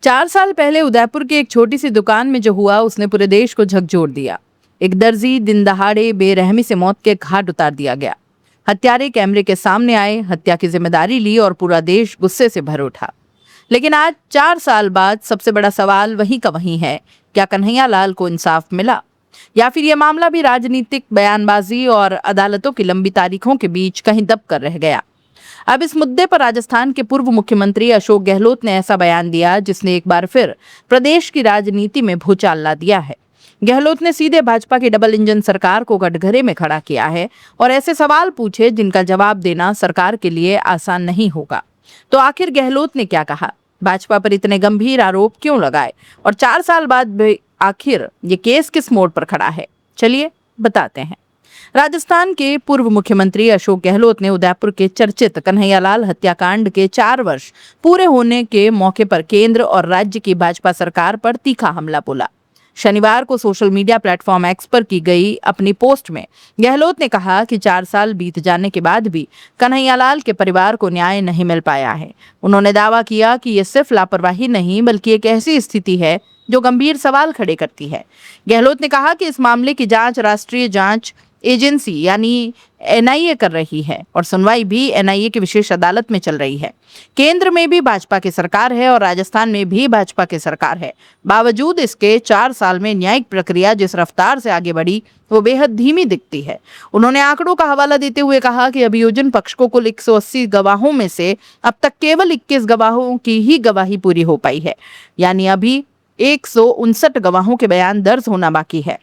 4 साल पहले उदयपुर की एक छोटी सी दुकान में जो हुआ उसने पूरे देश को झकझोर दिया। एक दर्जी दिन दहाड़े बेरहमी से मौत के घाट उतार दिया गया। हत्यारे कैमरे के सामने आए, हत्या की जिम्मेदारी ली और पूरा देश गुस्से से भर उठा। लेकिन आज 4 साल बाद सबसे बड़ा सवाल वहीं का वहीं है, क्या कन्हैया लाल को इंसाफ मिला या फिर यह मामला भी राजनीतिक बयानबाजी और अदालतों की लंबी तारीखों के बीच कहीं दब कर रह गया। अब इस मुद्दे पर राजस्थान के पूर्व मुख्यमंत्री अशोक गहलोत ने ऐसा बयान दिया जिसने एक बार फिर प्रदेश की राजनीति में भूचाल ला दिया है। गहलोत ने सीधे भाजपा की डबल इंजन सरकार को कटघरे में खड़ा किया है और ऐसे सवाल पूछे जिनका जवाब देना सरकार के लिए आसान नहीं होगा। तो आखिर गहलोत ने क्या कहा, भाजपा पर इतने गंभीर आरोप क्यों लगाए और 4 साल बाद भी आखिर ये केस किस मोड़ पर खड़ा है, चलिए बताते हैं। राजस्थान के पूर्व मुख्यमंत्री अशोक गहलोत ने उदयपुर के चर्चित कन्हैयालाल हत्याकांड के 4 वर्ष पूरे होने के मौके पर केंद्र और राज्य की भाजपा सरकार पर तीखा हमला बोला। शनिवार को सोशल मीडिया प्लेटफॉर्म एक्स पर की गई अपनी पोस्ट में गहलोत ने कहा कि 4 साल बीत जाने के बाद भी कन्हैयालाल के परिवार को न्याय नहीं मिल पाया है। उन्होंने दावा किया कि ये सिर्फ लापरवाही नहीं बल्कि एक ऐसी स्थिति है जो गंभीर सवाल खड़े करती है। गहलोत ने कहा कि इस मामले की जांच राष्ट्रीय जांच एजेंसी यानी एनआईए कर रही है और सुनवाई भी एनआईए की विशेष अदालत में चल रही है। केंद्र में भी भाजपा की सरकार है और राजस्थान में भी भाजपा की सरकार है। बावजूद इसके 4 साल में न्यायिक प्रक्रिया जिस रफ्तार से आगे बढ़ी वो बेहद धीमी दिखती है। उन्होंने आंकड़ों का हवाला देते हुए कहा कि अभियोजन पक्ष को कुल 180 गवाहों में से अब तक केवल 21 गवाहों की ही गवाही पूरी हो पाई है, यानी अभी 159 गवाहों के बयान दर्ज होना बाकी है।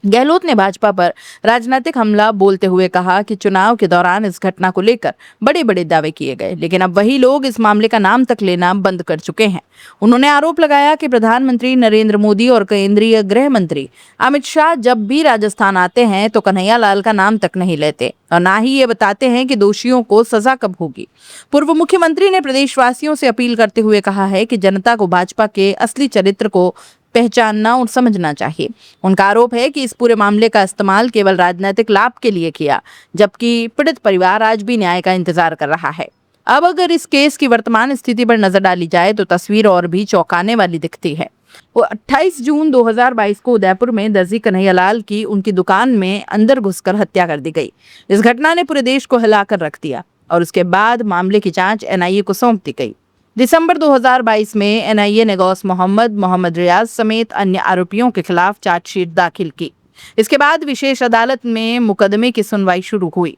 गहलोत ने भाजपा पर राजनीतिक हमला बोलते हुए कहा कि चुनाव के दौरान इस घटना को लेकर बड़े बड़े दावे किए गए, लेकिन अब वही लोग इस मामले का नाम तक लेना बंद कर चुके हैं। उन्होंने आरोप लगाया कि प्रधानमंत्री नरेंद्र मोदी और केंद्रीय गृह मंत्री अमित शाह जब भी राजस्थान आते हैं तो कन्हैयालाल का नाम तक नहीं लेते और ना ही ये बताते हैं कि दोषियों को सजा कब होगी। पूर्व मुख्यमंत्री ने प्रदेशवासियों से अपील करते हुए कहा है कि जनता को भाजपा के असली चरित्र को पहचानना और समझना चाहिए। उनका आरोप है कि इस पूरे मामले का इस्तेमाल केवल राजनीतिक लाभ के लिए किया, जबकि पीड़ित परिवार आज भी न्याय का इंतजार कर रहा है। अब अगर इस केस की वर्तमान स्थिति पर नजर डाली जाए तो तस्वीर और भी चौंकाने वाली दिखती है। वो 28 जून 2022 को उदयपुर में दर्जी कन्हैयालाल की उनकी दुकान में अंदर घुसकर हत्या कर दी गई। इस घटना ने पूरे देश को हिलाकर रख दिया और उसके बाद मामले की जांच एनआईए को सौंप दी गई। दिसंबर 2022 में एनआईए ने गौस मोहम्मद रियाज समेत अन्य आरोपियों के खिलाफ चार्जशीट दाखिल की। इसके बाद विशेष अदालत में मुकदमे की सुनवाई शुरू हुई।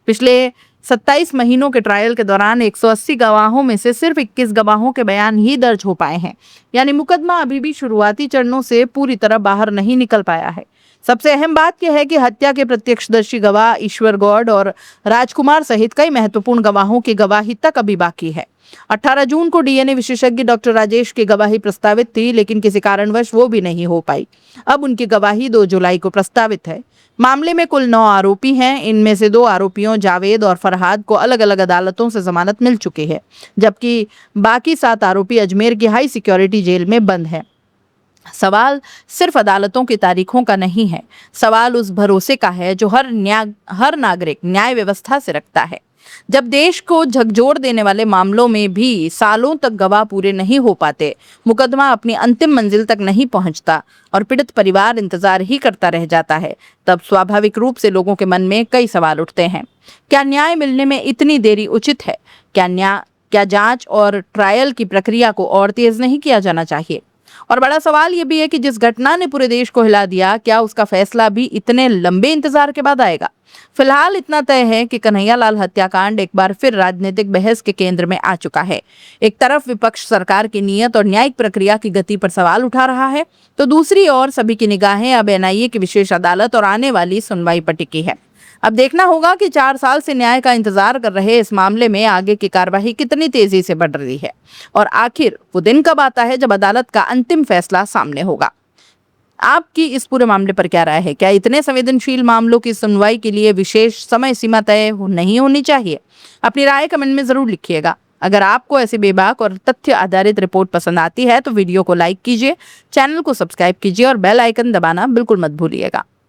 पिछले 27 महीनों के ट्रायल के दौरान 180 गवाहों में से सिर्फ 21 गवाहों के बयान ही दर्ज हो पाए हैं, यानी मुकदमा अभी भी शुरुआती चरणों से पूरी तरह बाहर नहीं निकल पाया है। सबसे अहम बात यह है कि हत्या के प्रत्यक्षदर्शी गवाह ईश्वर गौड़ और राजकुमार सहित कई महत्वपूर्ण गवाहों की गवाही तक अभी बाकी है। 18 जून को डीएनए विशेषज्ञ डॉक्टर राजेश की गवाही प्रस्तावित थी, लेकिन किसी कारणवश वो भी नहीं हो पाई। अब उनकी गवाही 2 जुलाई को प्रस्तावित है। मामले में कुल 9 आरोपी हैं। इनमें से 2 आरोपियों जावेद और फरहाद को अलग अलग अदालतों से जमानत मिल चुकी है, जबकि बाकी 7 आरोपी अजमेर की हाई सिक्योरिटी जेल में बंद है। सवाल सिर्फ अदालतों की तारीखों का नहीं है, सवाल उस भरोसे का है जो हर नागरिक न्याय व्यवस्था से रखता है। जब देश को झकझोर देने वाले मामलों में भी सालों तक गवाह पूरे नहीं हो पाते, मुकदमा अपनी अंतिम मंजिल तक नहीं पहुंचता और पीड़ित परिवार इंतजार ही करता रह जाता है, तब स्वाभाविक रूप से लोगों के मन में कई सवाल उठते हैं। क्या न्याय मिलने में इतनी देरी उचित है? क्या जांच और ट्रायल की प्रक्रिया को और तेज नहीं किया जाना चाहिए? और बड़ा सवाल यह भी है कि जिस घटना ने पूरे देश को हिला दिया, क्या उसका फैसला भी इतने लंबे इंतजार के बाद आएगा? फिलहाल इतना तय है कि कन्हैयालाल हत्याकांड एक बार फिर राजनीतिक बहस के केंद्र में आ चुका है। एक तरफ विपक्ष सरकार की नीयत और न्यायिक प्रक्रिया की गति पर सवाल उठा रहा है, तो दूसरी ओर सभी की निगाहें अब एनआईए की विशेष अदालत और आने वाली सुनवाई पर टिकी है। अब देखना होगा कि 4 साल से न्याय का इंतजार कर रहे इस मामले में आगे की कार्रवाई कितनी तेजी से बढ़ रही है और आखिर वो दिन कब आता है जब अदालत का अंतिम फैसला सामने होगा। आपकी इस पूरे मामले पर क्या राय है? क्या इतने संवेदनशील मामलों की सुनवाई के लिए विशेष समय सीमा तय नहीं होनी चाहिए? अपनी राय कमेंट में जरूर लिखिएगा। अगर आपको ऐसे बेबाक और तथ्य आधारित रिपोर्ट पसंद आती है तो वीडियो को लाइक कीजिए, चैनल को सब्सक्राइब कीजिए और बेल आइकन दबाना बिल्कुल मत भूलिएगा।